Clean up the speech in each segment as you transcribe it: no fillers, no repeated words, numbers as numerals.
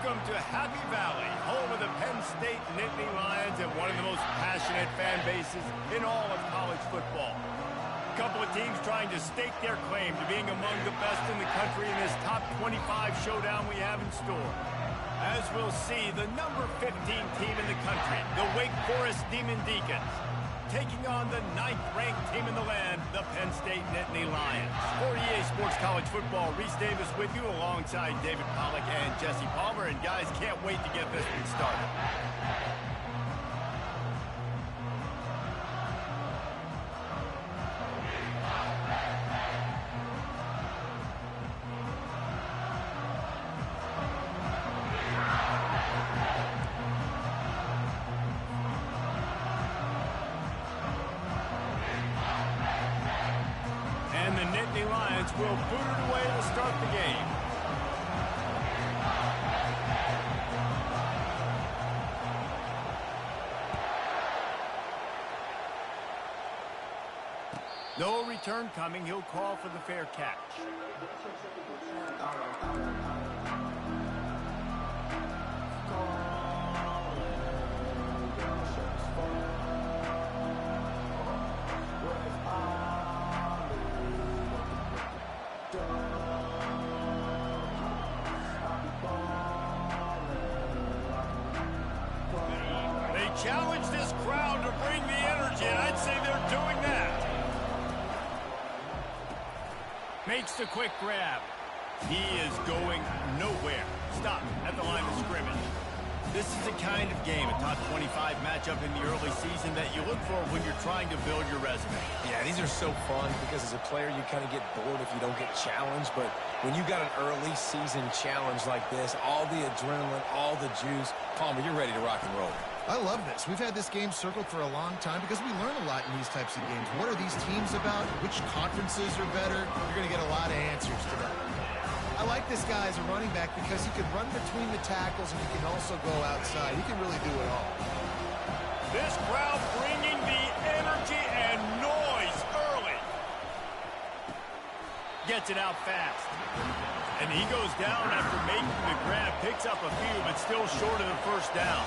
Welcome to Happy Valley, home of the Penn State Nittany Lions and one of the most passionate fan bases in all of college football. A couple of teams trying to stake their claim to being among the best in the country in this top 25 showdown we have in store. As we'll see, the number 15 team in the country, the Wake Forest Demon Deacons, taking on the 9th-ranked team in the land, the Penn State Nittany Lions. For EA Sports College Football, Reese Davis with you alongside David Pollack and Jesse Palmer. And guys, can't wait to get this one started. Will boot it away to start the game. No return coming. He'll call for the fair catch. Challenge this crowd to bring the energy, and I'd say they're doing that. Makes the quick grab. He is going nowhere. Stop at the line of scrimmage. This is the kind of game, a top 25 matchup in the early season, that you look for when you're trying to build your resume. Yeah, these are so fun because as a player, you kind of get bored if you don't get challenged. But when you got an early season challenge like this, all the adrenaline, all the juice, Palmer, you're ready to rock and roll. I love this. We've had this game circled for a long time because we learn a lot in these types of games. What are these teams about? Which conferences are better? You're going to get a lot of answers to that. I like this guy as a running back because he can run between the tackles and he can also go outside. He can really do it all. This crowd bringing the energy and noise early. Gets it out fast. And he goes down after making the grab. Picks up a few, but still short of the first down.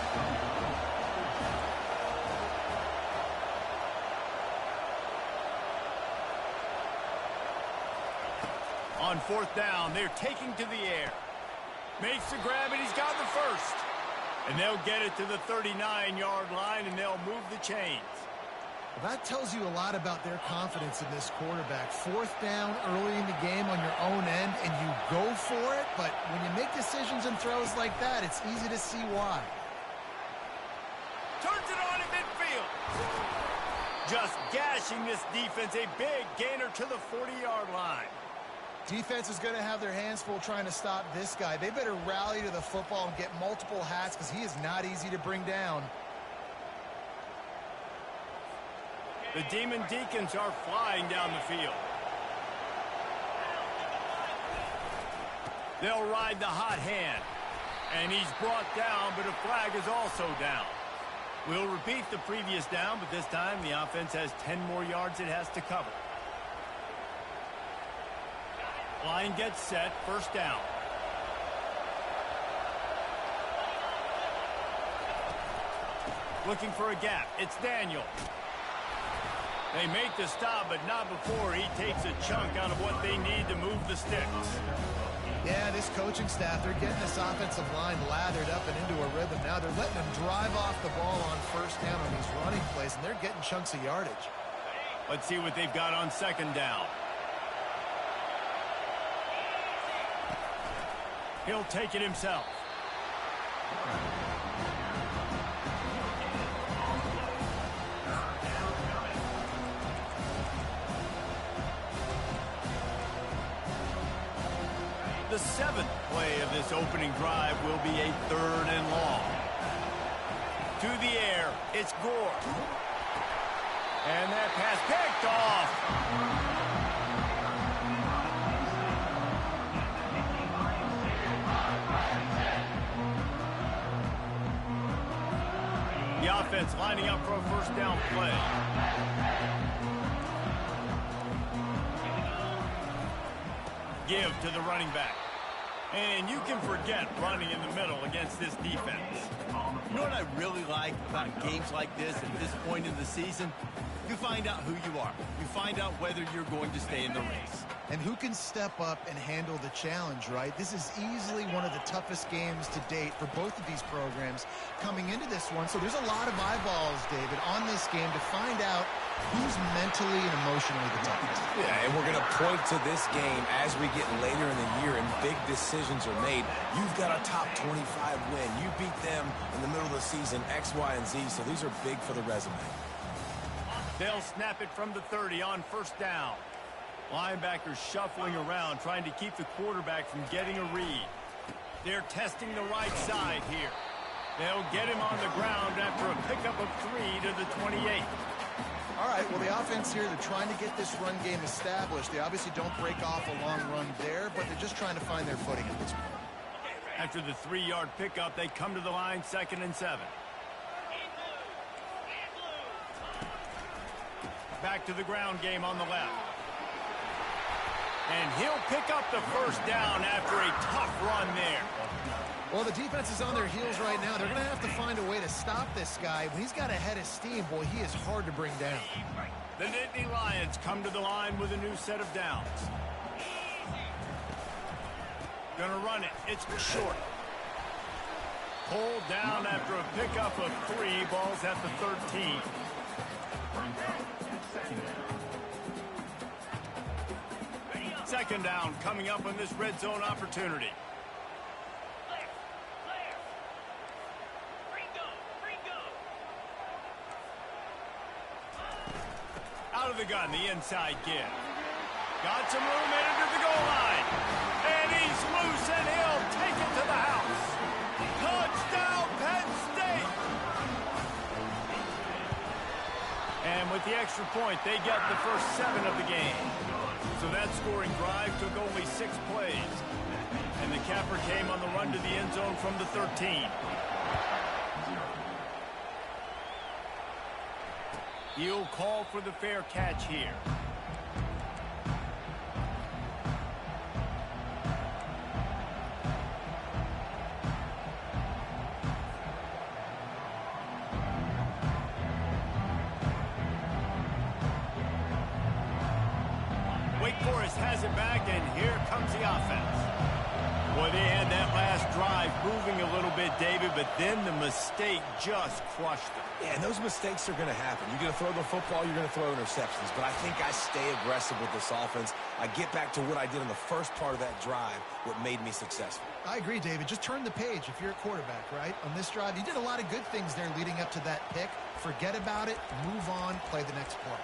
On 4th down, they're taking to the air. Makes the grab, and he's got the first. And they'll get it to the 39-yard line, and they'll move the chains. Well, that tells you a lot about their confidence in this quarterback. 4th down early in the game on your own end, and you go for it. But when you make decisions and throws like that, it's easy to see why. Turns it on in midfield. Just gashing this defense. A big gainer to the 40-yard line. Defense is going to have their hands full trying to stop this guy. They better rally to the football and get multiple hats because he is not easy to bring down. The Demon Deacons are flying down the field. They'll ride the hot hand. And he's brought down, but a flag is also down. We'll repeat the previous down, but this time the offense has 10 more yards it has to cover. Line gets set, 1st down. Looking for a gap. It's Daniel. They make the stop, but not before he takes a chunk out of what they need to move the sticks. Yeah, this coaching staff, they're getting this offensive line lathered up and into a rhythm now. They're letting them drive off the ball on 1st down on these running plays, and they're getting chunks of yardage. Let's see what they've got on 2nd down. He'll take it himself. The 7th play of this opening drive will be a 3rd and long. To the air, it's Gore. And that pass picked off. The offense lining up for a 1st down play. Give to the running back. And you can forget running in the middle against this defense. You know what I really like about games like this at this point in the season? You find out who you are. You find out whether you're going to stay in the race. And who can step up and handle the challenge, right? This is easily one of the toughest games to date for both of these programs coming into this one. So there's a lot of eyeballs, David, on this game to find out who's mentally and emotionally the toughest. Yeah, and we're going to point to this game as we get later in the year and big decisions are made. You've got a top 25 win. You beat them in the middle of the season, X, Y, and Z, so these are big for the resume. They'll snap it from the 30 on first down. Linebackers shuffling around, trying to keep the quarterback from getting a read. They're testing the right side here. They'll get him on the ground after a pickup of 3 to the 28. All right, well, the offense here, they're trying to get this run game established. They obviously don't break off a long run there, but they're just trying to find their footing at this point. After the 3-yard pickup, they come to the line, 2nd and 7. Back to the ground game on the left. And he'll pick up the first down after a tough run there. Well, the defense is on their heels right now. They're going to have to find a way to stop this guy. When he's got a head of steam, boy, he is hard to bring down. The Nittany Lions come to the line with a new set of downs. Gonna run it. It's short. Pulled down after a pickup of 3. Ball's at the 13. Second down coming up on this red zone opportunity. Out of the gun, the inside give. Got some room in into the goal line. And he's loose, and he'll take it to the house. Touchdown, Penn State! And with the extra point, they get the first 7 of the game. So that scoring drive took only 6 plays. And the capper came on the run to the end zone from the 13. He'll call for the fair catch here. Wake Forest has it back, and here comes the offense. Boy, they had that last drive moving a little bit, David, but then the mistake just crushed them. Yeah, and those mistakes are going to happen. You're going to throw the football, you're going to throw interceptions. But I think I stay aggressive with this offense. I get back to what I did in the first part of that drive, what made me successful. I agree, David. Just turn the page if you're a quarterback, right? On this drive, you did a lot of good things there leading up to that pick. Forget about it, move on, play the next play.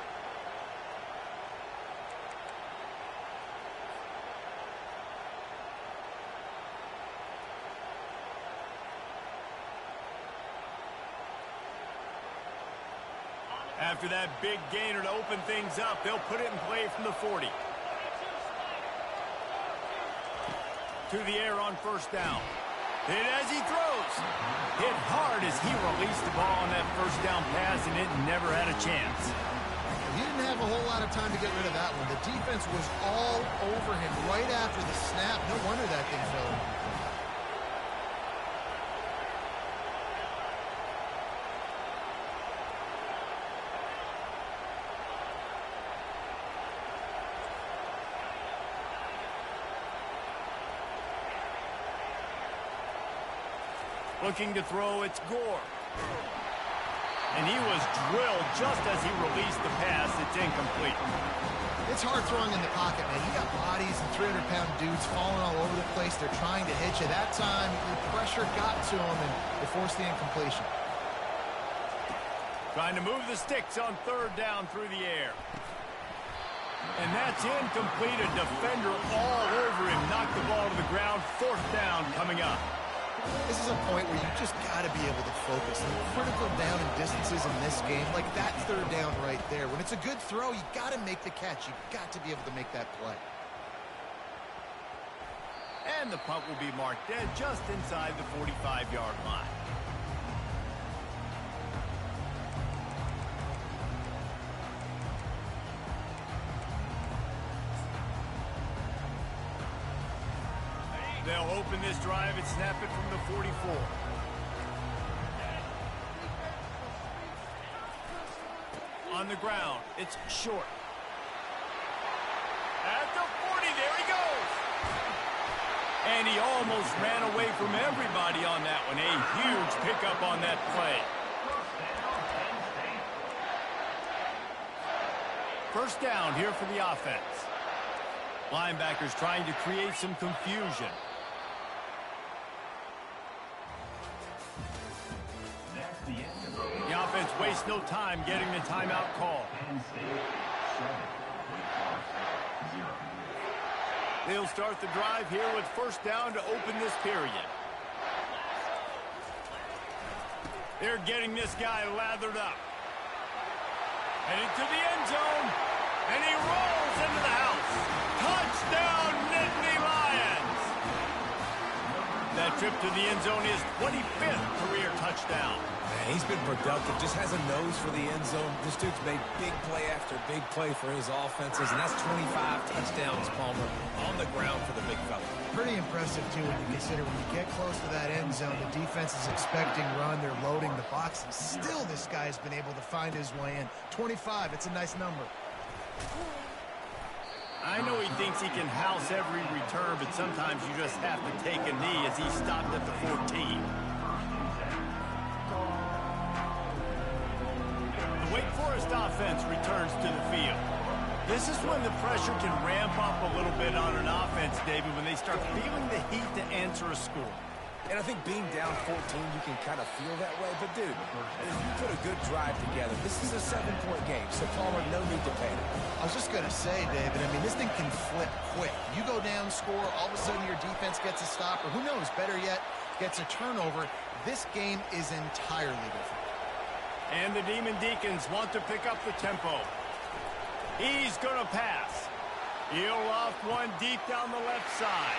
After that big gainer to open things up, they'll put it in play from the 40. To the air on first down. Hit as he throws. Hit hard as he released the ball on that first down pass, and it never had a chance. He didn't have a whole lot of time to get rid of that one. The defense was all over him right after the snap. No wonder that thing fell. Looking to throw, it's Gore. And he was drilled just as he released the pass. It's incomplete. It's hard throwing in the pocket, man. You got bodies and 300-pound dudes falling all over the place. They're trying to hit you. That time, the pressure got to him, and they forced the incompletion. Trying to move the sticks on third down through the air. And that's incomplete. A defender all over him. Knocked the ball to the ground. Fourth down coming up. This is a point where you just got to be able to focus. Critical down and distances in this game, like that third down right there. When it's a good throw, you got to make the catch. You got to be able to make that play. And the punt will be marked dead just inside the 45-yard line. They'll open this drive and snap it from the 44. On the ground, it's short. At the 40, there he goes. And he almost ran away from everybody on that one. A huge pickup on that play. First down here for the offense. Linebackers trying to create some confusion. The offense wastes no time getting the timeout call. They'll start the drive here with first down to open this period. They're getting this guy lathered up. Headed to the end zone, and he rolls into the house. Touchdown, Nittany Lions! That trip to the end zone is 25th career touchdown. Man, he's been productive, just has a nose for the end zone. This dude's made big play after big play for his offenses, and that's 25 touchdowns, Palmer, on the ground for the big fella. Pretty impressive, too, when you consider when you get close to that end zone, the defense is expecting run, they're loading the box, and still this guy's been able to find his way in. 25, it's a nice number. I know he thinks he can house every return, but sometimes you just have to take a knee as he stopped at the 14. The Wake Forest offense returns to the field. This is when the pressure can ramp up a little bit on an offense, David, when they start feeling the heat to answer a score. And I think being down 14, you can kind of feel that way. But, dude, if you put a good drive together, this is a 7-point game. So, Palmer, no need to panic. I was just going to say, David, I mean, this thing can flip quick. You go down, score, all of a sudden your defense gets a stop, or who knows, better yet, gets a turnover. This game is entirely different. And the Demon Deacons want to pick up the tempo. He's going to pass. He'll loft one deep down the left side.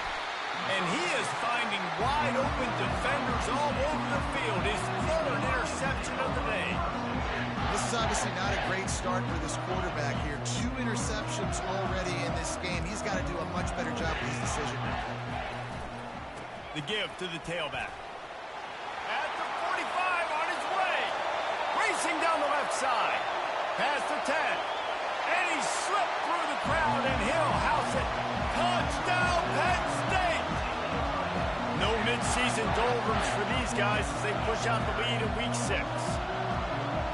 And he is finding wide open defenders all over the field. His third interception of the day. This is obviously not a great start for this quarterback here. 2 interceptions already in this game. He's got to do a much better job with his decision. The give to the tailback. At the 45 on his way. Racing down the left side. Past the 10. And he slipped through the crowd, and he'll house it. Touchdown, Penn State! No midseason doldrums for these guys as they push out the lead in Week 6.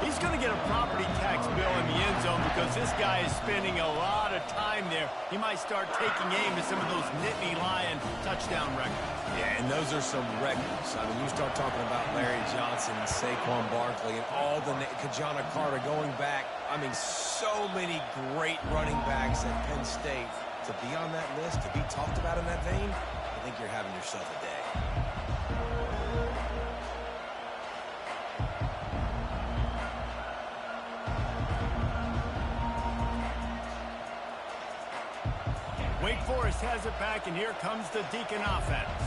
He's going to get a property tax bill in the end zone because this guy is spending a lot of time there. He might start taking aim at some of those Nittany Lion touchdown records. Yeah, and those are some records. I mean, you start talking about Larry Johnson, Saquon Barkley, and all the Kajana Carter going back. I mean, so many great running backs at Penn State. To be on that list, to be talked about in that vein, I think you're having yourself a day. Wake Forest has it back, and here comes the Deacon offense.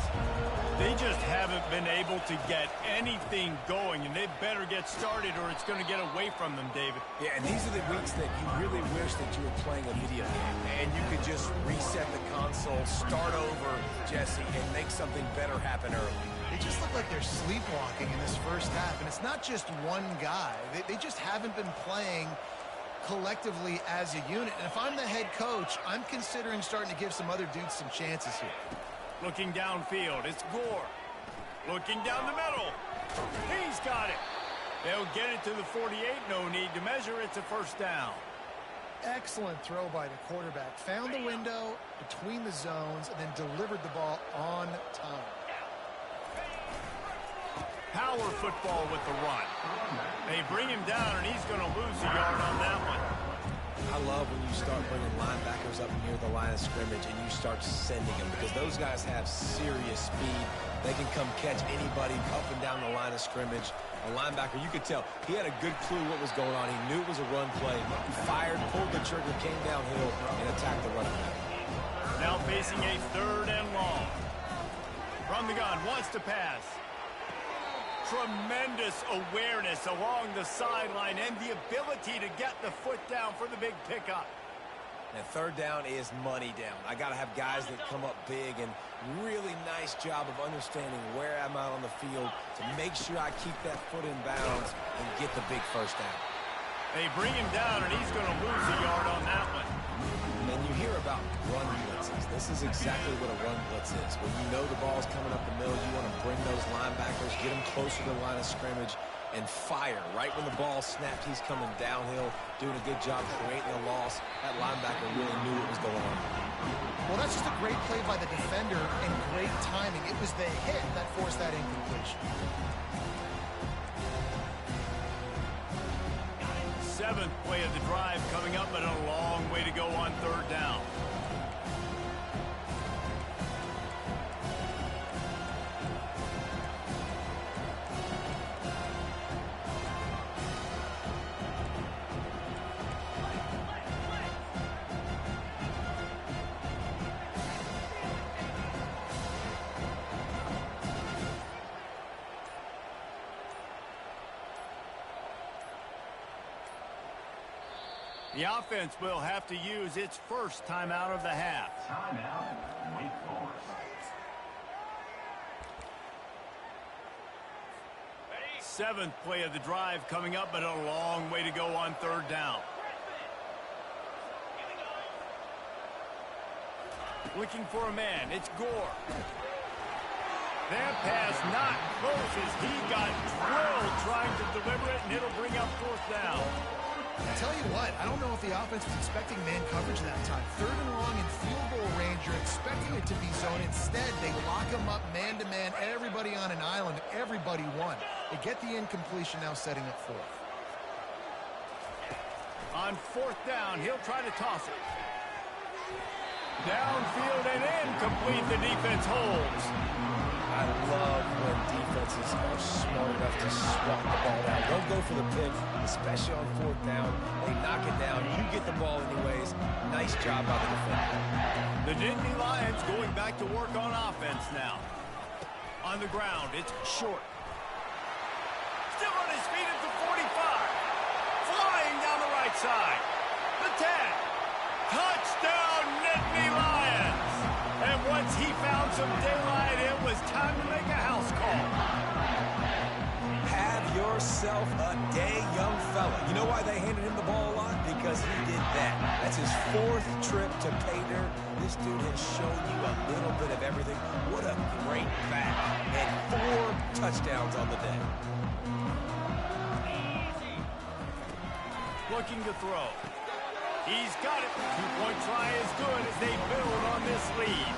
They just haven't been able to get anything going, and they better get started or it's going to get away from them, David. Yeah, and these are the weeks that you really wish that you were playing a video game, and you could just reset the console, start over, Jesse, and make something better happen early. They just look like they're sleepwalking in this first half, and it's not just one guy. They just haven't been playing collectively as a unit. And if I'm the head coach, I'm considering starting to give some other dudes some chances here. Looking downfield, it's Gore. Looking down the middle. He's got it. They'll get it to the 48. No need to measure. It's a first down. Excellent throw by the quarterback. Found the window between the zones and then delivered the ball on time. Power football with the run. They bring him down, and he's going to lose a yard on that one. I love when you start bringing linebackers up near the line of scrimmage and you start sending them because those guys have serious speed. They can come catch anybody up and down the line of scrimmage. A linebacker, you could tell, he had a good clue what was going on. He knew it was a run play. He fired, pulled the trigger, came downhill, and attacked the running back. Now facing a 3rd and long. From the gun, wants to pass. Tremendous awareness along the sideline and the ability to get the foot down for the big pickup. And third down is money down. I got to have guys that come up big, and really nice job of understanding where I'm out on the field to make sure I keep that foot in bounds and get the big first down. They bring him down, and he's going to lose a yard on that one. And you hear about run blitzes. This is exactly what a run blitz is. When you know the ball's coming up the middle, you want to bring those linebackers, get them closer to the line of scrimmage, and fire. Right when the ball snapped, he's coming downhill, doing a good job creating a loss. That linebacker really knew what was going on. Well, that's just a great play by the defender and great timing. It was the hit that forced that incompletion. Seventh play of the drive coming up, but a long way to go on third down. The offense will have to use its first timeout of the half. Timeout, Wake Forest. Seventh play of the drive coming up, but a long way to go on third down. Looking for a man. It's Gore. That pass not close as he got drilled trying to deliver it, and it'll bring up fourth down. I tell you what, I don't know if the offense was expecting man coverage that time. Third and long in field goal range, you're expecting it to be zone. Instead, they lock him up man-to-man, everybody on an island, everybody won. They get the incompletion, now setting up fourth. On fourth down, he'll try to toss it. Downfield and incomplete, the defense holds. I love when defenses are smart enough to swat the ball out. Don't go for the pick, especially on fourth down. They knock it down. You get the ball anyways. Nice job by the defender. The Nittany Lions going back to work on offense now. On the ground, it's short. Still on his feet at the 45. Flying down the right side. The 10. Touchdown, Nittany Lions. And once he found some daylight, it was time to make a house call. Have yourself a day, young fella. You know why they handed him the ball a lot? Because he did that. That's his fourth trip to pay dirt. This dude has shown you a little bit of everything. What a great back. And 4 touchdowns on the day. Looking to throw. He's got it. Two-point try is good as they build on this lead.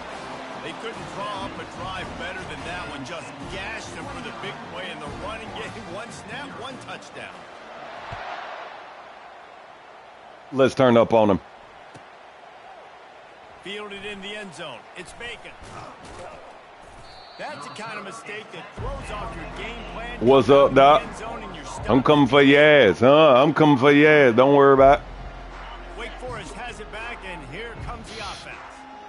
They couldn't draw up a drive better than that one. Just gashed him for the big play in the run and getting one snap, one touchdown. Let's turn up on him. Fielded in the end zone. It's Bacon. That's the kind of mistake that throws off your game plan. What's up, Doc? I'm coming for your ass, huh? I'm coming for your ass. Don't worry about it. Wake Forest has it back, and here comes the offense.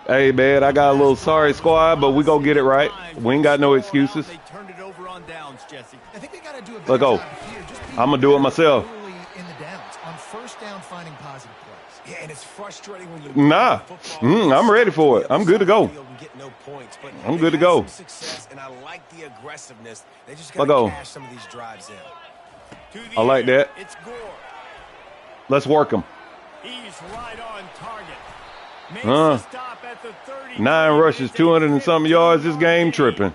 Hey, man, I got a little sorry squad, but we gonna get it right. We ain't got no excuses. They turned it over on downs, Jesse. I think they got to do a Let's better go. job here. Just being I'm gonna do it myself. early in the downs, on first down, finding positive plays. Yeah, and it's frustrating when you Nah. I'm ready for it. I'm good to go. I'm good to go. Success, and I like the aggressiveness. They just Let's got go. to cash some of these drives in. To the I like air. that. It's Gore. Let's work them. He's right on target. Makes Huh. the stop at the 30. 9 rushes, 200 and something yards. This game tripping.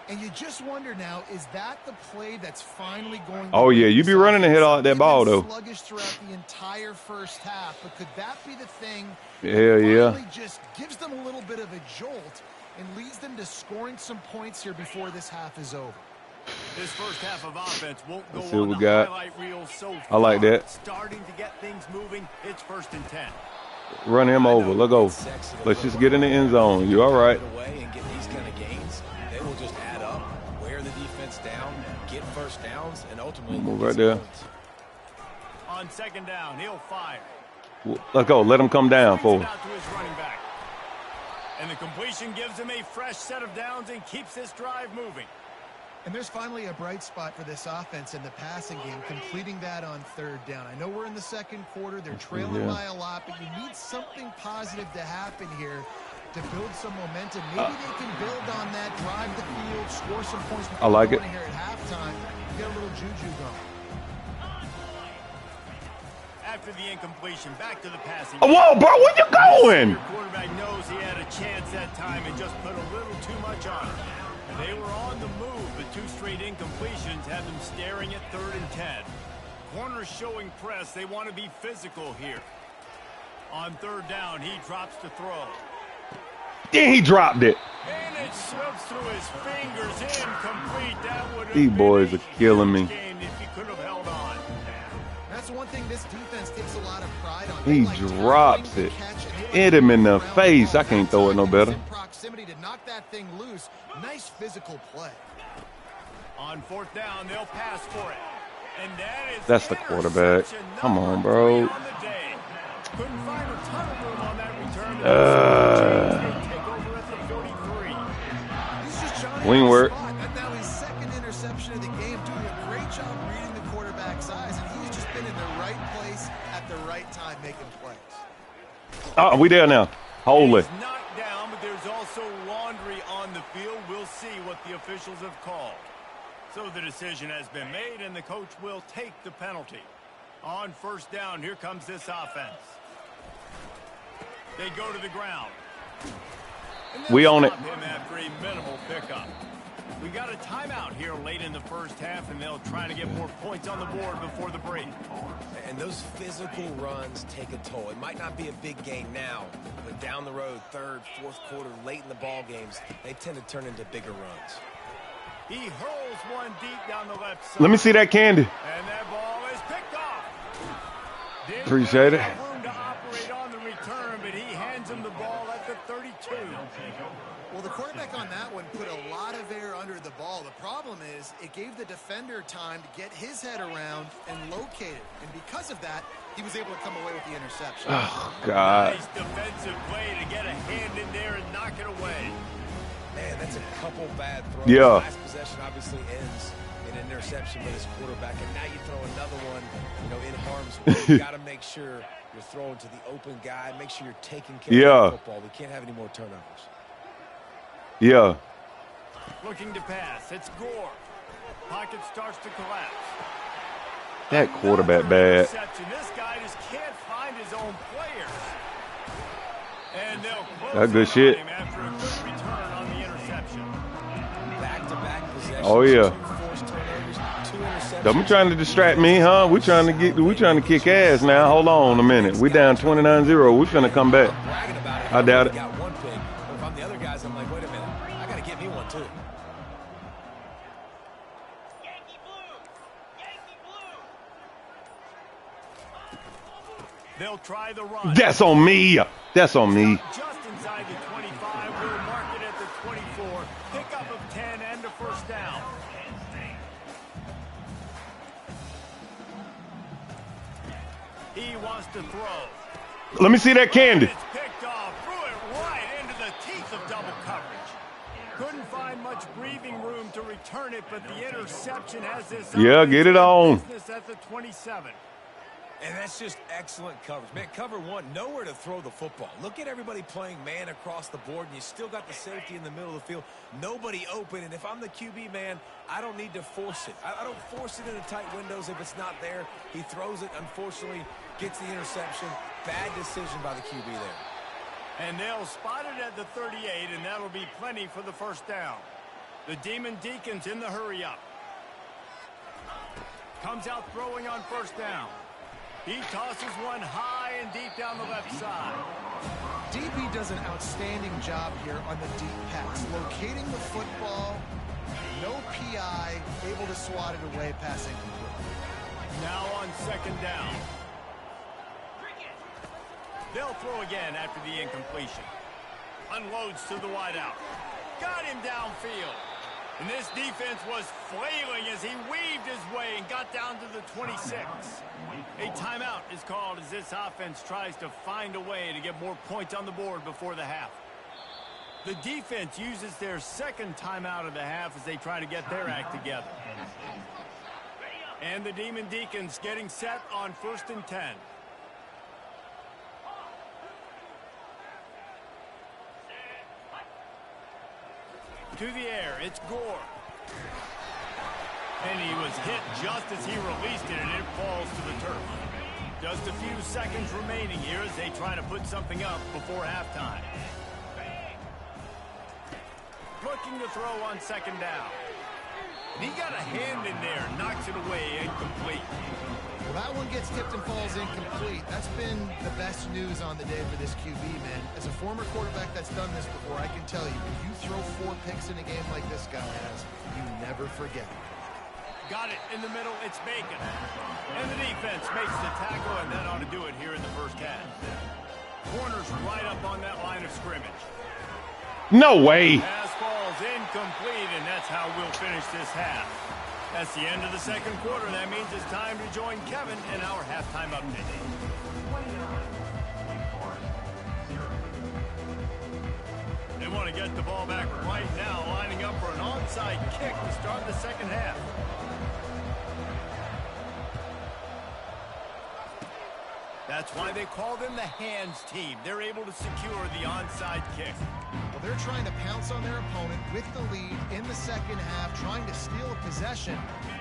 And you just wonder now, is that the play that's finally going to Oh, yeah, you be running the head off that ball, though. Sluggish throughout the entire first half, but could that be the thing Hell that yeah. finally just gives them a little bit of a jolt and leads them to scoring some points here before this half is over? This first half of offense won't go Let's see what on we the got. highlight reel so far. I like that. Starting to get things moving. It's 1st and 10. Run him over. Let's go. Let's just get in the end zone. You all right? Away and get these kind of gains. They will just add up, wear the defense down, get first downs, and ultimately Move get right some there. points. On 2nd down, he'll fire. Let's go. Let him come down Swings for it out to his running back. And the completion gives him a fresh set of downs and keeps this drive moving. And there's finally a bright spot for this offense in the passing game, completing that on third down. I know we're in the second quarter. They're trailing by a lot, but you need something positive to happen here to build some momentum. Maybe they can build on that, drive the field, score some points. I like it. Here at halftime, get a little juju going. After the incompletion, back to the passing. Whoa, bro, where you going? Your quarterback knows he had a chance that time and just put a little too much on it. They were on the move, but 2 straight incompletions have them staring at 3rd and 10. Corners showing press. They want to be physical here. On 3rd down, he drops to throw. Yeah, he dropped it. And it slips through his fingers. Incomplete. That would have These boys are killing me. if he could have held on. That's one thing this defense takes a lot of pride on. He drops it. Hit him in the face. I can't throw it no better. Proximity to knock that thing loose. Nice physical play. On 4th down, they'll pass for it. And that's the quarterback. Come on, bro. Couldn't find a ton of room on that return. Take over at the 43. He's just trying Wing work. That's now his 2nd interception of the game, doing a great job reading the quarterback's eyes, and he's just been in the right place at the right time making plays. Oh, we there now. Holy. He's knocked down, but there's also laundry on the field. We'll see what the officials have called. So the decision has been made, and the coach will take the penalty. On 1st down, here comes this offense. They go to the ground. We own it. Him after a minimal pickup. We got a timeout here late in the 1st half, and they'll try to get more points on the board before the break. And those physical runs take a toll. It might not be a big gain now, but down the road, 3rd, 4th quarter, late in the ball games, they tend to turn into bigger runs. He hurls one deep down the left side. Let me see that candy. And that ball is picked off. Appreciate it. Room to operate on the return, but he hands him the ball at the 32. Well, the quarterback on that one put a lot of air under the ball. The problem is it gave the defender time to get his head around and locate it. And because of that, he was able to come away with the interception. Oh, God. Nice defensive play to get a hand in there and knock it away. Man, that's a couple bad throws. Yeah. Last possession obviously ends in an interception by his quarterback, and now you throw another one, in harm's way. You got to make sure you're throwing to the open guy. Make sure you're taking care of the football. We can't have any more turnovers. Yeah. Looking to pass. It's Gore. Pocket starts to collapse. That quarterback bad. This guy just can't find his own players. And they'll close That good shit. him after a good return on the interception. Back-to-back possessions. Oh, yeah. 2 forced turnovers, 2 interceptions. Don't be trying to distract me, huh? We trying to kick ass now. Hold on a minute. We down 29-0. We finna come back. Bragging about it. I doubt it. Got 1 pick. But if I'm the other guys, I'm like, wait a minute. I got to get me one, too. They'll try the run. That's on me. That's on me. Just inside the 25. We'll mark it at the 24. Pickup of 10 and a 1st down. He wants to throw. Let me see that candy. It's picked off. Threw it right into the teeth of double coverage. Couldn't find much breathing room to return it, but the interception has this. Yeah, get it on. Business at the 27. And that's just excellent coverage. Man, cover 1, nowhere to throw the football. Look at everybody playing man across the board, and you still got the safety in the middle of the field. Nobody open, and if I'm the QB, man, I don't need to force it. I don't force it into tight windows if it's not there. He throws it, unfortunately, gets the interception. Bad decision by the QB there. And they'll spot it at the 38, and that'll be plenty for the 1st down. The Demon Deacons in the hurry up. Comes out throwing on 1st down. He tosses one high and deep down the left side. DB does an outstanding job here on the deep pass. Locating the football, no PI, able to swat it away, passing complete. Now on 2nd down. They'll throw again after the incompletion. Unloads to the wideout. Got him downfield. And this defense was flailing as he weaved his way and got down to the 26. A timeout is called as this offense tries to find a way to get more points on the board before the half. The defense uses their second timeout of the half as they try to get their act together. And the Demon Deacons getting set on 1st and 10. To the air, it's Gore. And he was hit just as he released it, and it falls to the turf. Just a few seconds remaining here as they try to put something up before halftime. Looking to throw on 2nd down. He got a hand in there, knocks it away, incomplete. Well, that one gets tipped and falls incomplete. That's been the best news on the day for this QB, man. As a former quarterback that's done this before, I can tell you, if you throw 4 picks in a game like this guy has, you never forget. Got it in the middle, it's Bacon. And the defense makes the tackle, and that ought to do it here in the first half. Corners right up on that line of scrimmage. No way. Pass falls incomplete, and that's how we'll finish this half. That's the end of the second quarter. That means it's time to join Kevin in our halftime update. They want to get the ball back right now, lining up for an onside kick to start the second half. That's why they call them the hands team. They're able to secure the onside kick. Well, they're trying to pounce on their opponent with the lead in the second half, trying to steal a possession,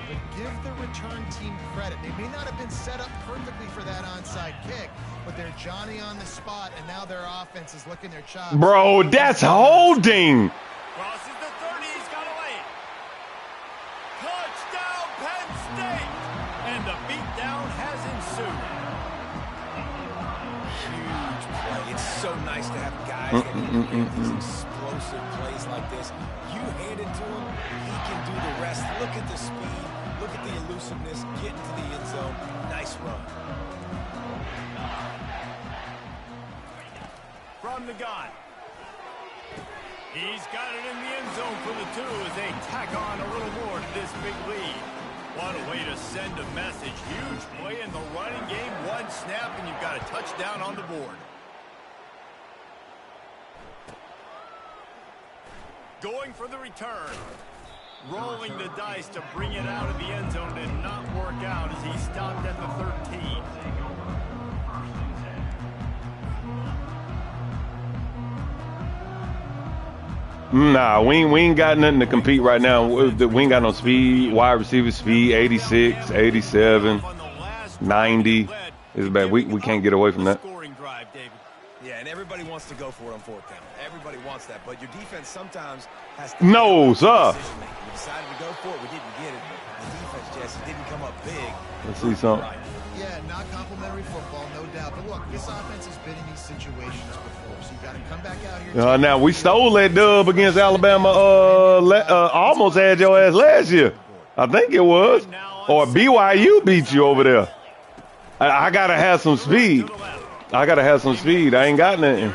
but give the return team credit. They may not have been set up perfectly for that onside kick, but they're Johnny on the spot, and now their offense is licking their chops. Bro, that's holding. Crosses the 30, he's got away. Touchdown, Penn State! And the beatdown has ensued. Huge play. It's so nice to have guys that can make these explosive plays like this. You hand it to him, he can do the rest. Look at the speed. Look at the elusiveness. Get into the end zone. Nice run. From the gun. He's got it in the end zone for the 2 as they tack on a little more to this big lead. What a way to send a message. Huge play in the running game. 1 snap, and you've got a touchdown on the board. Going for the return. Rolling the dice to bring it out of the end zone did not work out as he stopped at the 13. Nah, we ain't got nothing to compete right now. We ain't got no speed. Wide receiver speed, 86, 87, 90. It's bad. We can't get away from that. Yeah, and everybody wants to go for it on 4th down. Everybody wants that, but your defense sometimes has to. No, sir. We decided to go for it. We didn't get it. The defense, Jesse, didn't come up big. Let's see something. Yeah, not complimentary football, no doubt. But look, this offense has been in these situations before, so you got to come back out here. Now we stole that dub against Alabama. Almost had your ass last year. I think it was, or BYU beat you over there. I gotta have some speed. I ain't got nothing,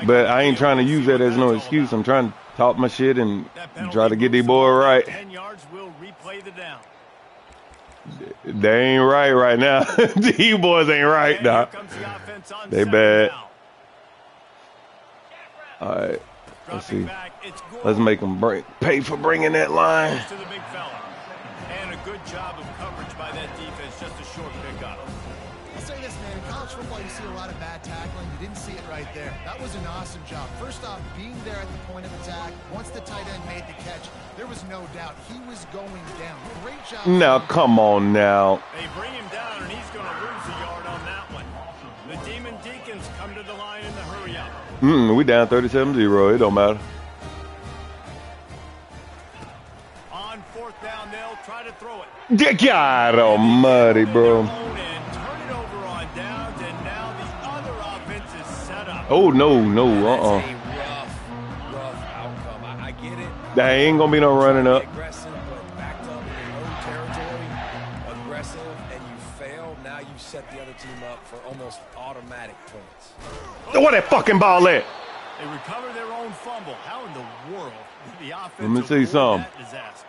but I ain't trying to use that as no excuse. I'm trying to talk my shit and try to get these boys right. 10 yards will replay the down. They ain't right now. These boys ain't right, now. They bad. All right, let's see. Let's make them pay for bringing that line. To the big fella. And a good job of coverage by that defense. Just a short pickup. I'll say this, man. In college football, you see a lot of bad tackling. You didn't see it right there. That was an awesome job. First off, being there at the point of attack. Once the tight end made the catch, there was no doubt he was going down. Great job. Now, come on now. They bring him down, and he's going to lose a yard on that one. The Demon Deacons come to the line in the hurry up. We down 37-0. It don't matter. On 4th down, they'll try to throw it. God almighty, bro. Oh, no. That's a rough outcome. I get it. There ain't going to be no running up. Aggressive, but backed up in your own territory. Aggressive, and you fail. Now you set the other team up for almost automatic points. Where that fucking ball at? They recover their own fumble. How in the world did the offense Let me see some. that disaster?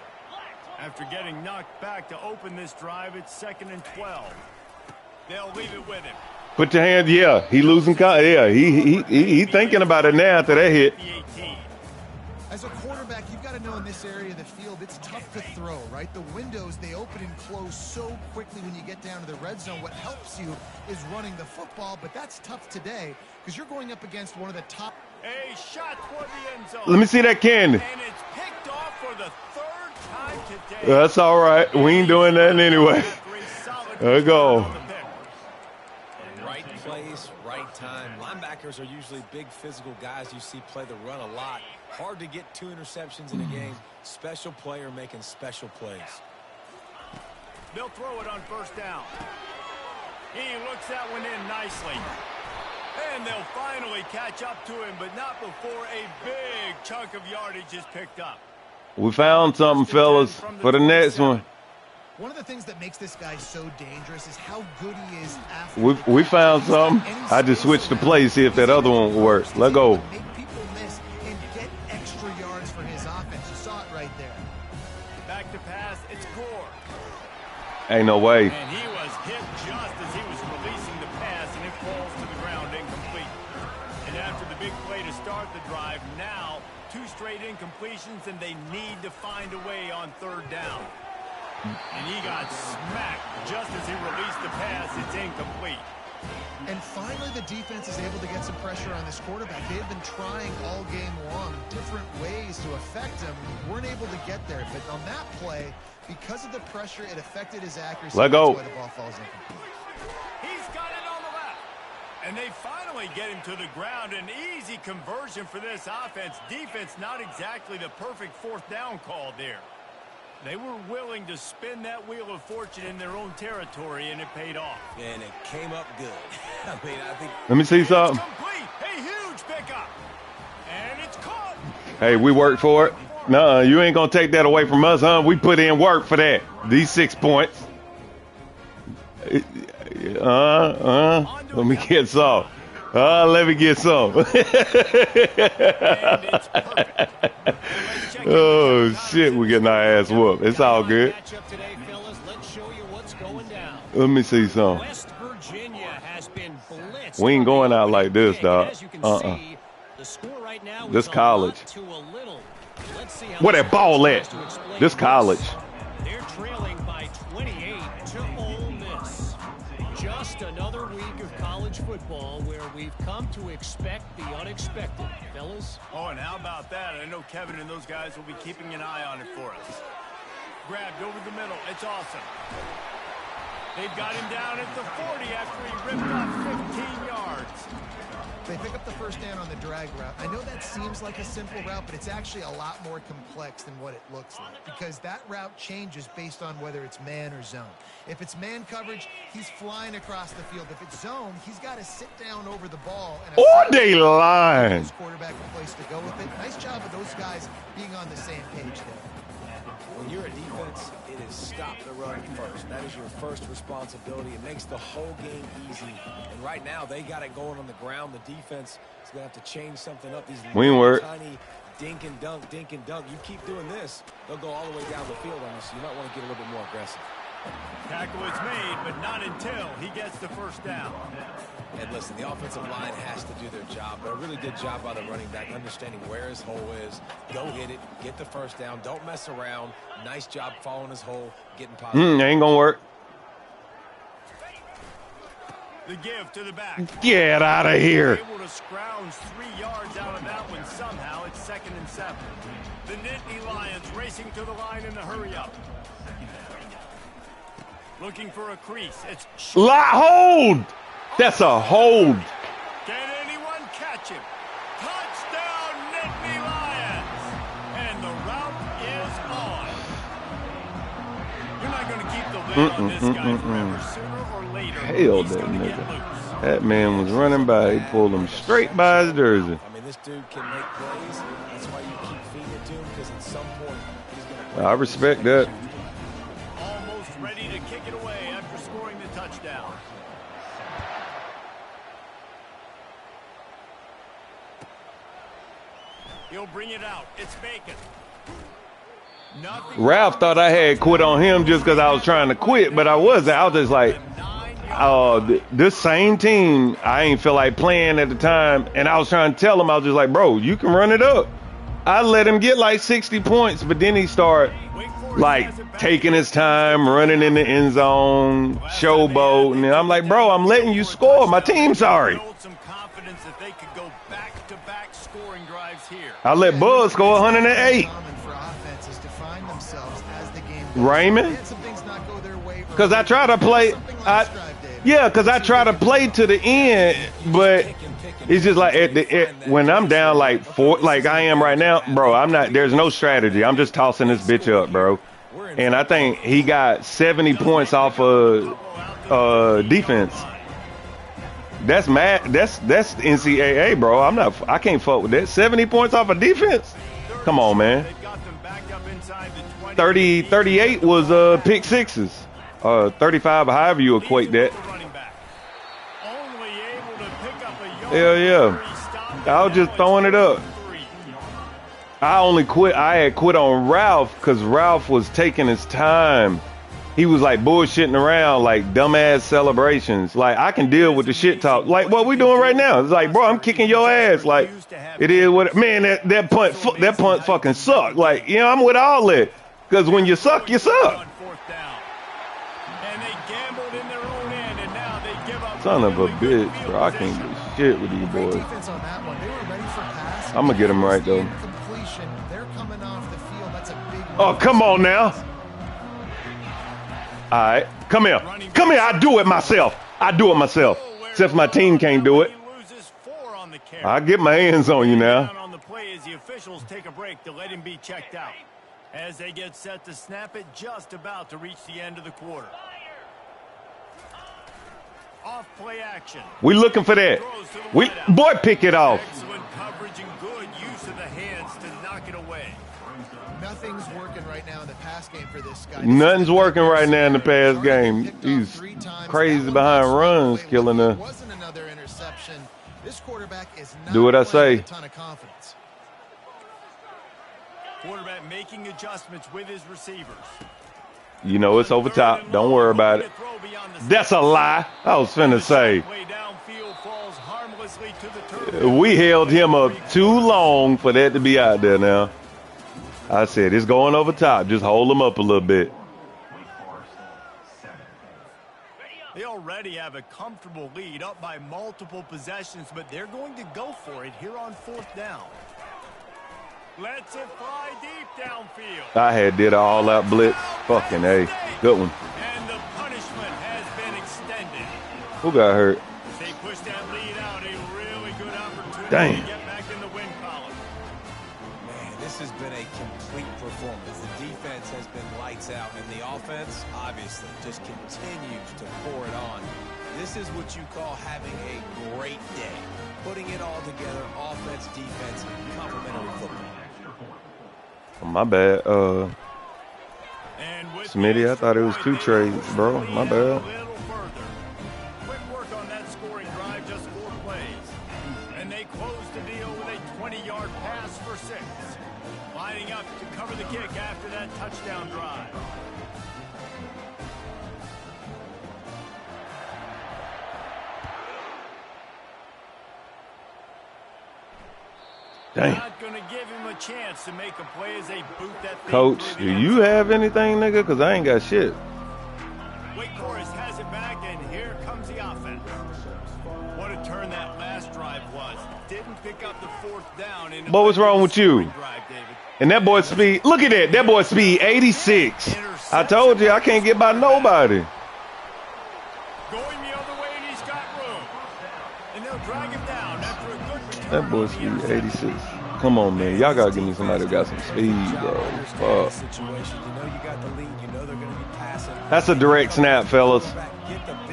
After getting knocked back to open this drive, it's 2nd and 12. They'll leave it with him. Put your hands, yeah. He losing, yeah. He thinking about it now after that hit. As a quarterback, you've got to know in this area of the field, it's tough to throw, right? The windows, they open and close so quickly when you get down to the red zone. What helps you is running the football, but that's tough today because you're going up against one of the top. A shot toward the end zone. Let me see that candy. And it's picked off for the third time today. That's all right. We ain't doing that anyway. There we go. Right place, right time. Linebackers are usually big physical guys you see play the run a lot. Hard to get 2 interceptions in a game. Special player making special plays. They'll throw it on first down. He looks that one in nicely. And they'll finally catch up to him, but not before a big chunk of yardage is picked up. We found something, fellas, for the next one. One of the things that makes this guy so dangerous is how good he is after. We found something. I just switched the play, see if that other one will work. Let's go. Make people miss and get extra yards for his offense. You saw it right there. Back to pass, it's Gore. Ain't no way. And he was hit just as he was releasing the pass, and it falls to the ground incomplete. And after the big play to start the drive, now 2 straight incompletions, and they need to find a way on third down. And he got smacked just as he released the pass. It's incomplete. And finally, the defense is able to get some pressure on this quarterback. They have been trying all game long different ways to affect him. Weren't able to get there. But on that play, because of the pressure, it affected his accuracy. Let go. That's why the ball falls incomplete. He's got it on the left. And they finally get him to the ground. An easy conversion for this offense. Defense, not exactly the perfect fourth down call there. They were willing to spin that wheel of fortune in their own territory, and it paid off. And it came up good. I think. Let me see something. It's complete. A huge pickup. And it's caught. Hey, we worked for it. Nuh-uh, you ain't going to take that away from us, huh? We put in work for that. These 6 points. Let me get some. Let me get some. Oh, shit, we're getting our ass whooped. It's all good. Let me see some. We ain't going out like this, dog. This college. Where that ball at? This college. They're trailing by 28 to Ole Miss. Just another week of college football where we've come to expect the unexpected, fellas. Oh, and how about that? I know Kevin and those guys will be keeping an eye on it for us. Grabbed over the middle. It's awesome. They've got him down at the 40 after he ripped off 15 yards. They pick up the first down on the drag route. I know that seems like a simple route, but it's actually a lot more complex than what it looks like because that route changes based on whether it's man or zone. If it's man coverage, he's flying across the field. If it's zone, he's got to sit down over the ball. Oh, they lying. Quarterback a place to go with it. Nice job of those guys being on the same page there. When you're a defense, it is stop the run first. That is your first responsibility. It makes the whole game easy. And right now, they got it going on the ground. The defense is going to have to change something up. These tiny dink and dunk, dink and dunk. You keep doing this, they'll go all the way down the field on you, so you might want to get a little bit more aggressive. Tackle is made, but not until he gets the first down. And listen, the offensive line has to do their job, but a really good job by the running back, understanding where his hole is. Go hit it, get the first down, don't mess around. Nice job following his hole, getting positive. Ain't gonna work. The give to the back. Get out of here. Able to scrounge 3 yards out of that one somehow. It's 2nd and 7. The Nittany Lions racing to the line in the hurry up. Looking for a crease. It's Hold. That's a hold. Can anyone catch him? Touchdown, Nittany Lions! And the route is on. You're not going to keep the lid on this guy forever. Sooner or later, Hell, he's that going to get nigga. loose. That man was running by. He pulled him straight by his jersey. I mean, this dude can make plays. That's why you keep feeding it to him, because at some point, he's going to... I respect that. Almost ready to kick it away after scoring the touchdown. He'll bring it out. It's Bacon. Nothing. Ralph thought I had quit on him just because I was trying to quit, but I wasn't. I was just like, this same team, I ain't feel like playing at the time, and I was trying to tell him, I was just like, bro, you can run it up. I let him get like 60 points, but then he start like taking his time, running in the end zone, showboat, and I'm like, bro, I'm letting you score. My team's sorry. I let Buzz score 108. Raymond, because I try to play. Because I try to play to the end, but it's just like when I'm down like 4, like I am right now, bro. I'm not. There's no strategy. I'm just tossing this bitch up, bro. And I think he got 70 points off of defense. That's mad. That's NCAA, bro. I can't fuck with that. 70 points off of defense. Come on, man. 38 was pick sixes. 35, however you equate that. Hell yeah. I was just throwing it up. I had quit on Ralph because Ralph was taking his time. He was like bullshitting around, like dumbass celebrations. Like, I can deal with the shit talk. Like what we doing right now. It's like, bro, I'm kicking your ass. Like, it is what, man, that punt fucking sucked. Like, you know, I'm with all that. Because when you suck, you suck. Son of a bitch, bro. I can't do shit with these boys. I'm going to get him right, though. Oh, come on now. All right. Come here. Come here. I do it myself. Since my team can't do it. I'll get my hands on you now. The officials take a break to let him be checked out. As they get set to snap it, just about to reach the end of the quarter. Off play action. We looking for that. Boy, pick it off. Excellent coverage and good use of the hands to knock it away. Nothing's working right now in the pass game for this guy. Nothing's working right now in the pass game. He's crazy behind runs, killing the. Wasn't another interception. This quarterback is not do what I say. a ton of confidence. Quarterback making adjustments with his receivers. You know it's over top. Don't worry about it. That's a lie. I was finna say. We held him up too long for that to be out there now. I said it's going over top. Just hold him up a little bit. They already have a comfortable lead, up by multiple possessions, but they're going to go for it here on 4th down. Lets it fly deep downfield. I did an all-out blitz. Fucking A. Good one. And the punishment has been extended. Who got hurt? They push that lead out. A really good opportunity Dang. to get back in the win column. Man, this has been a complete performance. The defense has been lights out, and the offense, obviously, just continues to pour it on. This is what you call having a great day. Putting it all together, offense, defense, complementary football. My bad. Smitty, I thought it was 2 trades, bro. My bad. Quick work on that scoring drive, just 4 plays. And they close the deal with a 20-yard pass for 6. Lining up to cover the kick after that touchdown drive. Dang. Not going to give him a chance to make a play as they boot that thing. Coach, do you have anything, nigga? Because I ain't got shit. Wake Forest has it back, and here comes the offense. What a turn that last drive was. Didn't pick up the 4th down. But what's wrong with you? And that boy speed, look at that. That boy speed 86. I told you I can't get by nobody. Going the other way, and he's got room. And they'll drag him down after a good return. That boy speed 86. Come on, man. Y'all got to give me somebody who got some speed, bro. Fuck. That's a direct snap, fellas.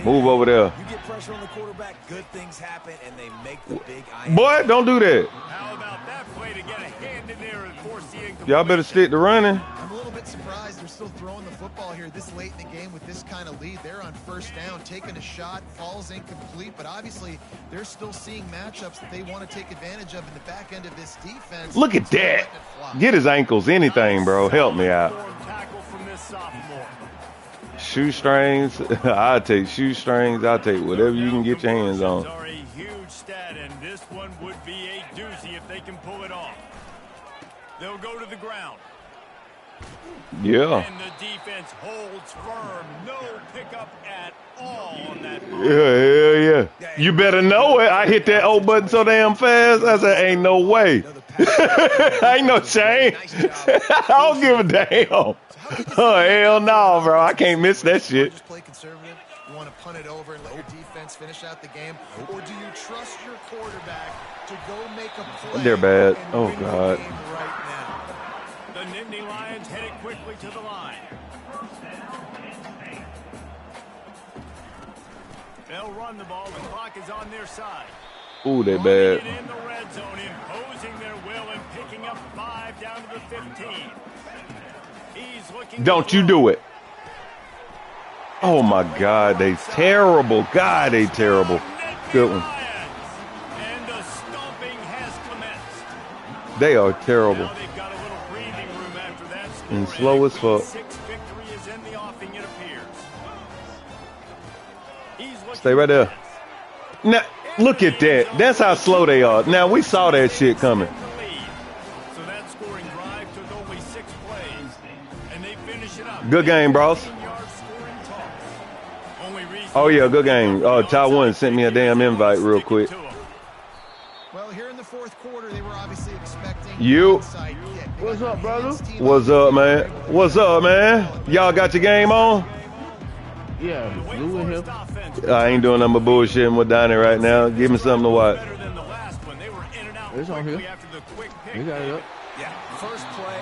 Move over there. You get pressure on the quarterback, good things happen, and they make the big Boy, don't do that. How about that play to get a hand in there and force the incomplete? Y'all better stick to running. I'm a little bit surprised they're still throwing the football here this late in the game with this kind of lead. They're on 1st down, taking a shot, falls incomplete, but obviously they're still seeing matchups that they want to take advantage of in the back end of this defense. Look at that. Get his ankles, anything, bro. Help me out. Tackle from this sophomore. Shoestrings. I'll take shoestrings. I'll take whatever you can get your hands on. Are a huge stat, and this one would be a doozy if they can pull it off. They'll go to the ground. Yeah. And the defense holds firm. No pickup at all on that. Yeah. You better know it. I hit that O button so damn fast. I said, ain't no way. Ain't no shame. I don't give a damn. Oh, hell no, bro. I can't miss that shit. Just play conservative. You want to punt it over and let your defense finish out the game? Or do you trust your quarterback to go make a play? They're bad. Oh, God. Right now? The Nittany Lions headed quickly to the line. They'll run the ball. The clock is on their side. Ooh, they bad. In the red zone, imposing their will and picking up 5 down to the 15. He's looking. Don't you do it. Oh, my God. They terrible. God, they terrible. Good one. And the stomping has commenced. They are terrible. Now they've got a little breathing room after that score. And slow as fuck. 6 victory is in the offing, it appears. Stay right there. Now, look at that. That's how slow they are. Now, we saw that shit coming. So that scoring drive took only 6 plays, and they finish it up. Good game, bros. Oh, yeah, good game. Taiwan sent me a damn invite real quick. Well, here in the fourth quarter, they were obviously expecting You. What's up, brother? What's up, man? What's up, man? Y'all got your game on? Yeah, Lou in here. I ain't doing nothing but bullshitting with Donnie right now. Give me something to watch. It's on here. You got it up. Yeah, first play,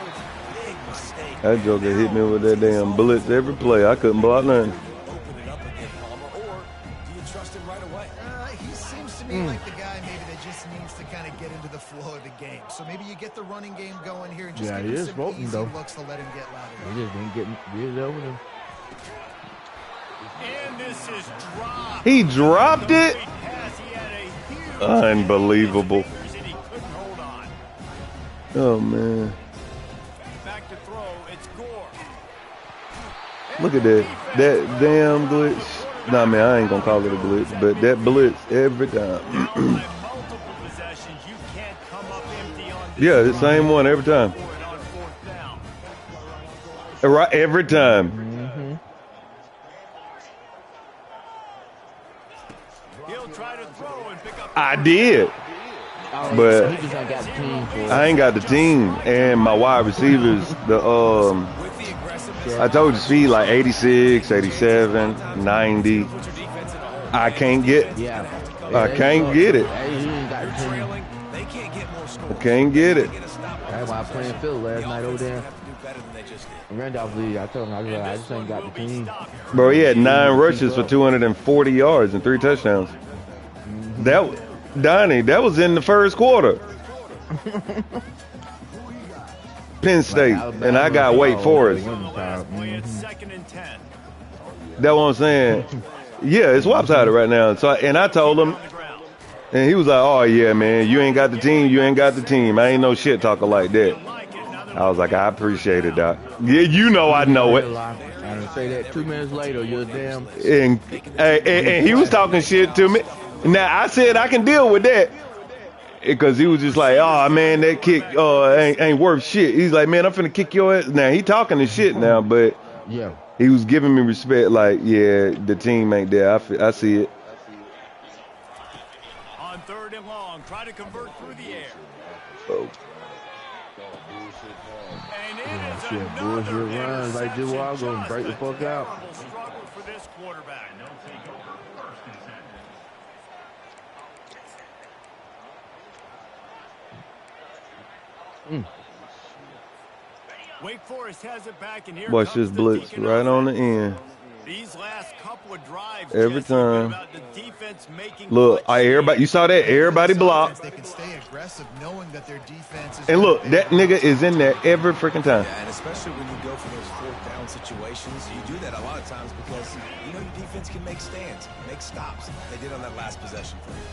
big mistake. That joker hit me with that damn blitz every play. I couldn't block nothing. Open it up again, Palmer, or do you trust him right away? He seems to me like the guy maybe that just needs to kind of get into the flow of the game. So maybe you get the running game going here and just Yeah, give he him is some smoking, easy though. looks to let him get louder. He just didn't get it over them. And this is dropped. He dropped it? Unbelievable. Oh, man. Back to throw. It's Gore. Look at that. That damn glitch. Nah, man, I ain't going to call it a glitch, but that blitz every time. Multiple possessions. You can't come up empty on this. Yeah, the same one every time. On 4th down. Right, every time. He'll try to throw and pick up. I did. But he just ain't got the team for it. I ain't got the team, and my wide receivers, I told you speed like 86, 87, 90. I can't get I can't get it. Hey, he ain't got the team. I can't get it. That's why I played Phil last night over there. Randolph League, I told him, I just ain't got the team. Bro, he had 9 rushes for 240 yards and 3 touchdowns. Donnie, that was in the first quarter. Penn State, and I got Wake Forest. That's what I'm saying. Yeah, it's lopsided right now. So, and I told him, and he was like, "Oh yeah, man, you ain't got the team. You ain't got the team. I ain't no shit talker like that." I was like, "I appreciate it, Doc. Yeah, you know I know it." I didn't say that 2 minutes later. You're damn. And he was talking shit to me. Now I said I can deal with that. Because he was just like, oh, man, that kick ain't worth shit. He's like, man, I'm finna kick your ass. Now, he talking the shit now, but yeah, he was giving me respect like, yeah, the team ain't there. I see it. On 3rd and long, try to convert through the air. Oh. And it is shit, bullshit runs like this while I'm going to break the fuck out. Struggle for this quarterback. Wake Forest has it back, and here Watch this blitz right on the end. These last couple of drives, every time. The defense making look, everybody, you saw that? Everybody blocked. They can stay aggressive knowing that their defense is. And look, that nigga is in there every freaking time. Yeah, and especially when you go for those 4th down situations, you do that a lot of times because you know your defense can make stands, make stops. They did on that last possession for you.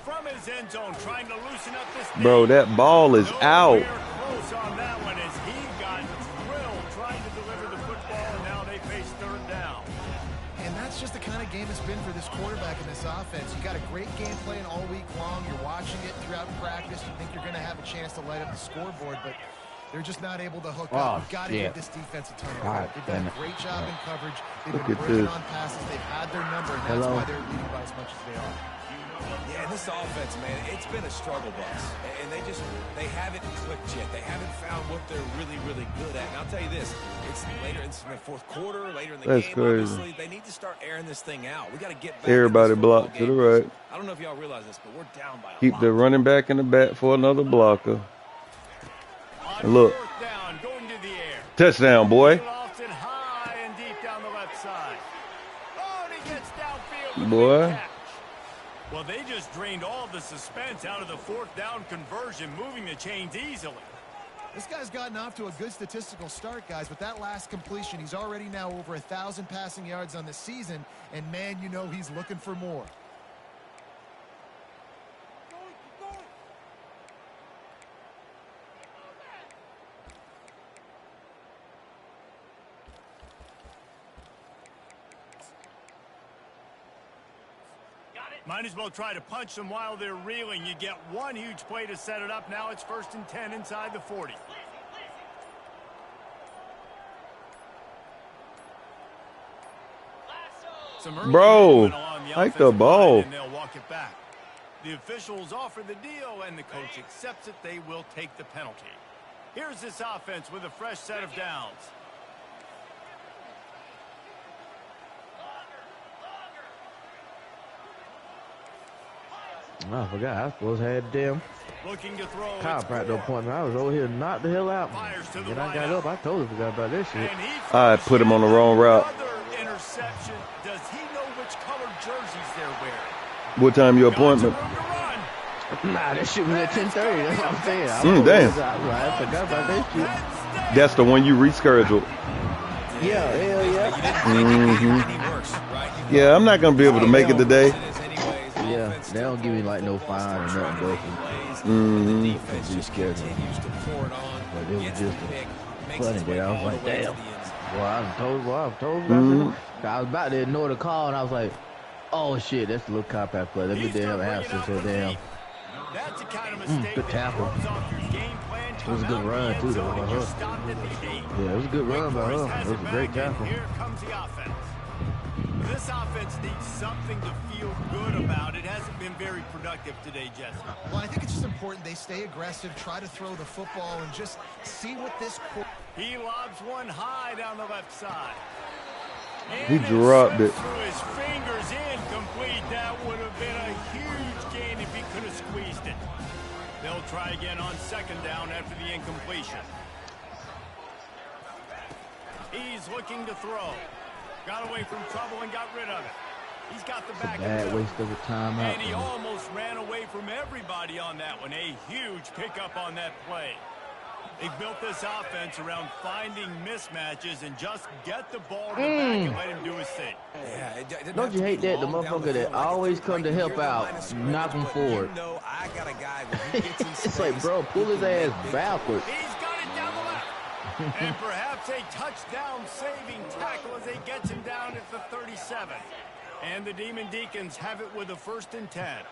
From his end zone, trying to loosen up this Bro, that ball is out. Close on that one as he got drilled trying to deliver the football, and now they face 3rd down. And that's That's just the kind of game it's been for this quarterback and this offense. You got a great game plan all week long. You're watching it throughout practice. You think you're going to have a chance to light up the scoreboard, but they're just not able to hook up. You've got to give this defense a ton of credit. They've done a great job in coverage. They've been working on passes. They've had their number, and that's why they're leading by as much as they are. Yeah, and this offense, man, it's been a struggle bus. And they haven't clicked yet. They haven't found what they're really, really good at. And I'll tell you this, it's later in the fourth quarter, later in the game, crazy. Obviously. They need to start airing this thing out. We got to get back. Everybody blocked to the right. I don't know if y'all realize this, but we're down by a lot. Keep the running back in the back for another blocker. And look. Down, going to the air. Touchdown, boy. High and deep down the left side. Oh, and he gets downfield. Boy. Well, they just drained all the suspense out of the fourth down conversion, moving the chains easily. This guy's gotten off to a good statistical start, guys, but that last completion, he's already now over 1,000 passing yards on the season, and, man, you know he's looking for more. Might as well try to punch them while they're reeling. You get one huge play to set it up. Now it's 1st and 10 inside the 40. Bro, hike the ball. And they'll walk it back. The officials offer the deal, and the coach accepts it. They will take the penalty. Here's this offense with a fresh set of downs. I forgot. I supposed to have damn chiropractor appointment. I was over here knocked the hell out. Then I got up. I totally forgot about this shit. I put him on the wrong route. Interception. Does he know which colored jerseys they're wearing? What time your appointment? Nah, that shit was at 10:30. That's what I'm saying. Damn. I forgot about that shit. That's the one you rescheduled. Yeah, hell yeah. Yeah, I'm not gonna be able to make it today. Yeah, they don't give me like no fine or nothing, though. Just continues to pour it on. But it was just funny that I was like, damn. Well, I told. I was about to ignore the call, and I was like, oh shit, that's a little cop out play. Let me damn answer. So damn. That's the kind of mistake good tackle. It was a good run too, though, by her. Yeah, it was a good run by her. It was a great tackle. Here comes the offense. This offense needs something to feel good about. It hasn't been very productive today, Jesse. Well, I think it's just important they stay aggressive, try to throw the football, and just see what this... He lobs one high down the left side. He dropped it. Through his fingers, incomplete. That would have been a huge gain if he could have squeezed it. They'll try again on 2nd down after the incompletion. He's looking to throw. Got away from trouble and got rid of it. He's got the back. Bad waste of a timeout. And he almost ran away from everybody on that one. A huge pickup on that play. They built this offense around finding mismatches and just get the ball to the back and let him do his thing. Yeah, don't you hate that? The motherfucker that always come to help out, knock him forward. I got a guy when he gets it's like, bro, pull his ass backwards. He's got it down the left. And perhaps a touchdown-saving tackle as he gets him down at the 37. And the Demon Deacons have it with a 1st and 10.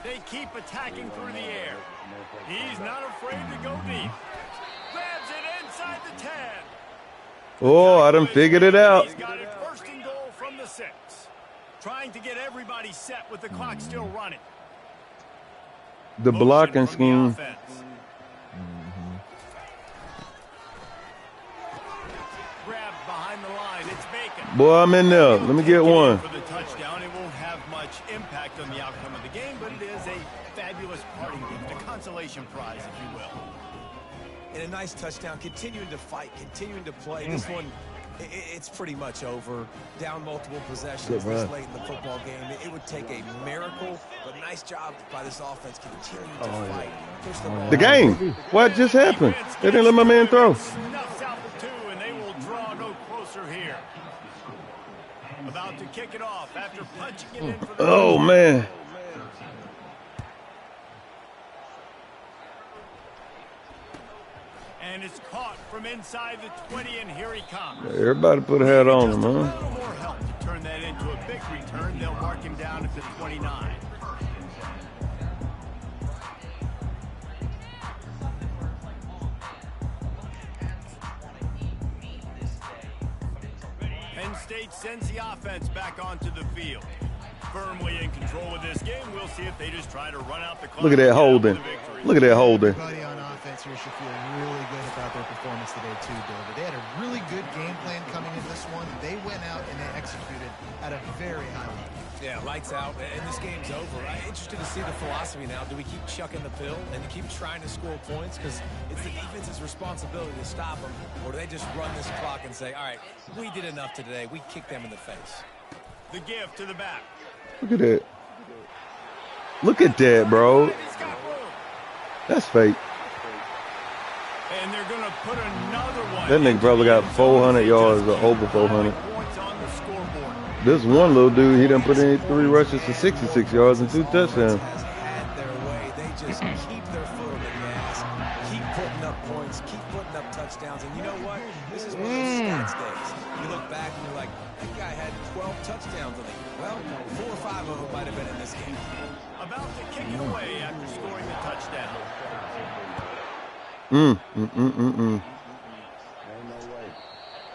They keep attacking through the air. He's not afraid to go deep. Grabs it inside the 10. Oh, I done figured it out. He's got it 1st and goal from the 6. Trying to get everybody set with the clock still running. The blocking scheme. Grabbed behind the line. It's Bacon. Boy, I'm in there. Let me get one. For the touchdown, it won't have much impact on the outcome of the game, but it is a fabulous parting gift, a consolation prize, if you will. And a nice touchdown, continuing to fight, continuing to play. This one, it's pretty much over. Down multiple possessions this late in the football game. It would take a miracle, but nice job by this offense continuing to fight. Push the ball. The game. What just happened? They didn't let my man throw. Snuffs out the 2, and they will draw no closer here. About to kick it off after punching it in for the... Oh, man. And And it's caught from inside the 20, and here he comes. Everybody put a hat on him, Just a huh? little more help to turn that into a big return. They'll mark him down at the 29. Penn State sends the offense back onto the field. Firmly in control of this game. We'll see if they just try to run out the clock. Look at that holding. Look at that holding. Everybody on offense here should feel really good about their performance today too, David. They had a really good game plan coming into this one. They went out and they executed at a very high level. Yeah, lights out, and this game's over. I'm interested to see the philosophy now. Do we keep chucking the pill and keep trying to score points? Because it's the defense's responsibility to stop them. Or do they just run this clock and say, all right, we did enough today. We kicked them in the face. The give to the back. Look at that. Look at that, bro. That's fake. And they're going to put another one. That nigga probably got 400 yards or over 400. This one little dude, he done put in 3 rushes for 66 yards and 2 touchdowns. Has had their way. They just keep their foot on the gas, keep putting up points, keep putting up touchdowns. And you know what? This is one of those stats days. You look back and you're like, that guy had 12 touchdowns on it. Well, 4 or 5 of them might have been in this game. About to kick it away after scoring the touchdown.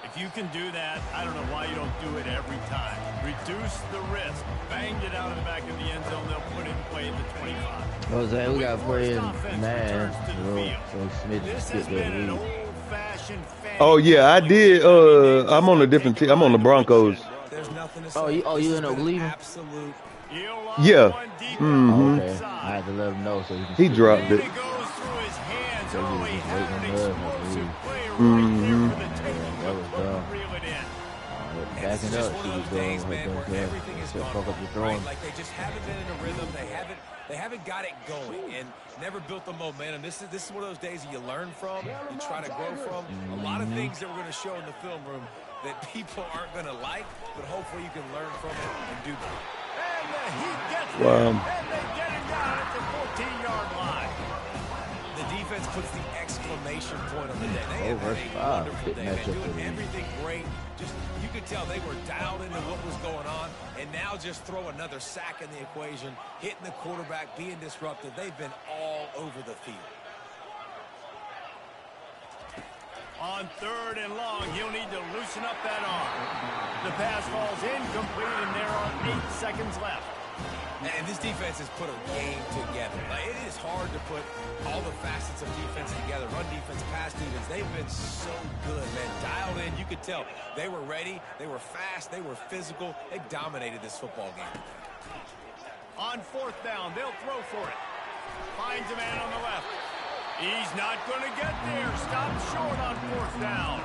If you can do that, I don't know why you don't do it every time. Reduce the risk. Banged it out of the back of the end zone. They'll put it in play at the 25. Jose, we got to play in man. This has been an old-fashioned fan. Oh yeah, I did. I'm on a different team. I'm on the Broncos. Oh, you in Oblivion? Absolute. Yeah. Okay. I had to let him know so he can. He dropped it. So he was just waiting on love, I believe. That was dumb. Backing up, she was doing Everything is fuck up your right? throwing. Like they just haven't been in a rhythm. They haven't got it going and never built the momentum. This is one of those days that you learn from, you try to grow from. A lot of things that we're going to show in the film room that people aren't going to like, but hopefully you can learn from it and do better. And the Heat gets Wow. and they get it down at the 14-yard line. The defense puts the exclamation point on the day. They have verse had a 5. wonderful Good day, man. matchup for Doing them. everything great. Just you could tell they were dialed into what was going on, and now just throw another sack in the equation, hitting the quarterback, being disruptive. They've been all over the field. On 3rd and long, he'll need to loosen up that arm. The pass falls incomplete, and there are 8 seconds left. And this defense has put a game together. Like, it is hard to put all the facets of defense together. Run defense, pass defense. They've been so good, man. Dialed in. You could tell they were ready. They were fast. They were physical. They dominated this football game. On 4th down, they'll throw for it. Finds a man on the left. He's not going to get there. Stopped short on 4th down.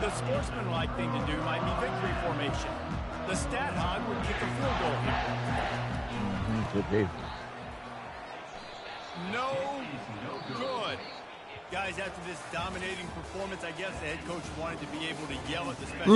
The sportsmanlike thing to do might be victory formation. The stat hog would kick a field goal here. No good. Guys, after this dominating performance, I guess the head coach wanted to be able to yell at the special